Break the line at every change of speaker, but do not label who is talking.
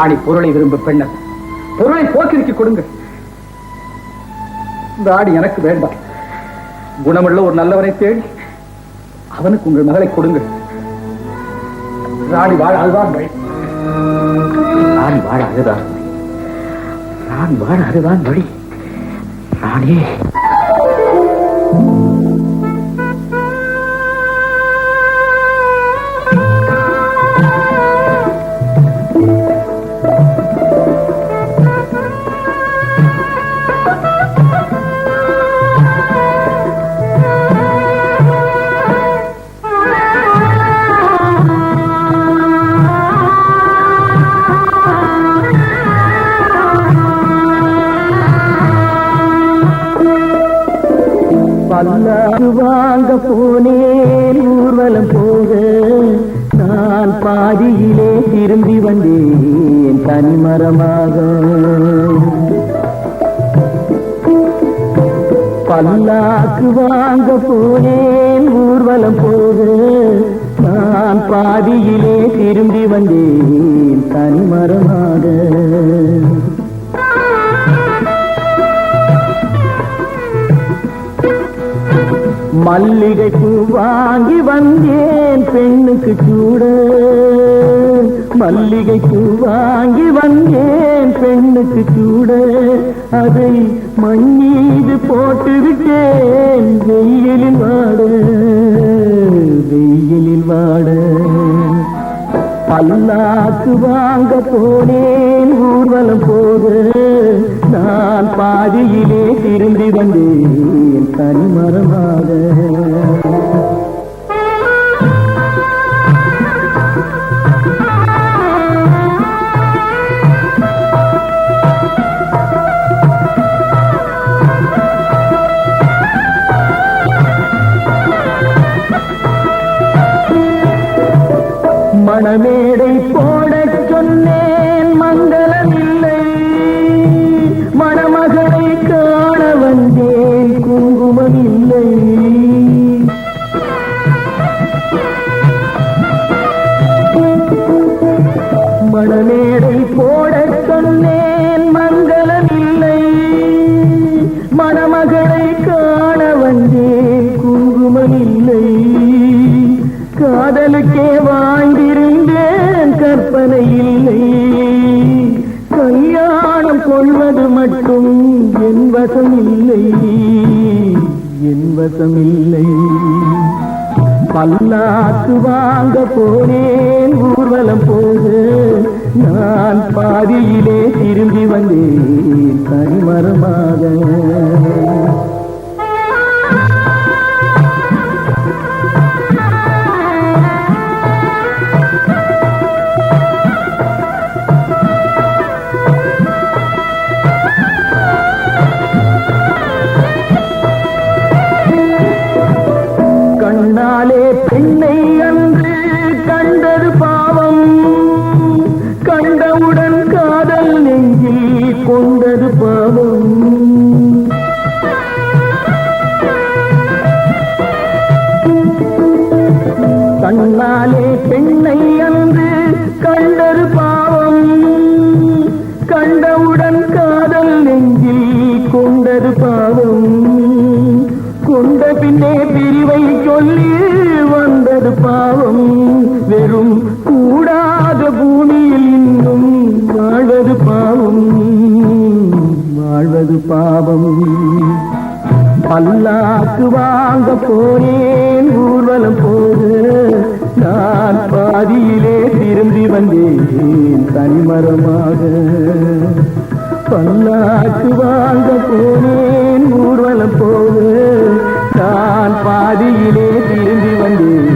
ஆணி பொருளை விரும்பும் பெண்ணர் பொருளை போக்கிருக்கி கொடுங்கள். இந்த ஆடி எனக்கு வேண்டாம். குணமுள்ள ஒரு நல்லவனை தேடி அவனுக்கு உங்கள் மகளை கொடுங்கள். ராணி வாழ அதுதான் வழி. ராணி வாழ அதுதான் ராணி வாழ அதுதான் வழி. ராணி
பல்லாக்கு வாங்க போனேன் ஊர்வலம் போக, நான் பாதியிலே திரும்பி வந்தேன் தனிமரமாக. பல்லாக்கு வாங்க போனேன் ஊர்வலம் போக, நான் பாதியிலே திரும்பி வந்தேன் தனிமரமாக. மல்லிகை பூ வாங்கி வந்தேன் பெண்ணுக்கு சூட, மல்லிகை பூ வாங்கி வந்தேன் பெண்ணுக்கு சூட, அதை மண் மீது போட்டு விட்டேன் வெயிலில் வாட, வெயிலில் வாட. பல்லாக்கு வாங்க போனேன் ஊர்வலம் போக, நான் பாதியிலே திரும்பி வந்தேன் தனிமரமாக. மணமேடை போடச் சொன்னேன் மங்களமில்லை, மணமகளை காண வந்தேன் குங்குமமில்லை. மணமேடை போடச் சொன்னேன் மங்களமில்லை, மணமகளை காண வந்தேன் குங்குமமில்லை. காதலுக்கே வாழ்ந்திருந்தேன் கற்பனை இல்லை, கல்யாணம் கொள்வது மட்டும் என் வசமில்லை, என் வசமில்லை. பல்லாக்கு வாங்க போனேன் ஊர்வலம் போக, நான் பாதியிலே திரும்பி வந்தேன் தனிமரமாக. கண்ணாலே பெண்ணை அன்று கண்டது பாவம், கண்டவுடன் காதல் நெஞ்சில் கொண்டது பாவம். கண்ணாலே பெண்ணை அன்று கண்டது பாவம், கண்டவுடன் காதல் நெஞ்சில் கொண்டது பாவம். கொண்ட பின்னே பிரிவை சொல்லி வந்தது பாவம், வெறும் கூடாத பூமியில் இன்னும் வாழ்வது பாவம், வாழ்வது பாவம். பல்லாக்கு வாங்க போனேன் ஊர்வலம் போக, நான் பாதியிலே திரும்பி வந்தேன் தனிமரமாக. பல்லாக்கு வாங்க போனேன் ஊர்வலம் போக, நான் பாதியிலே திரும்பி வந்தேன்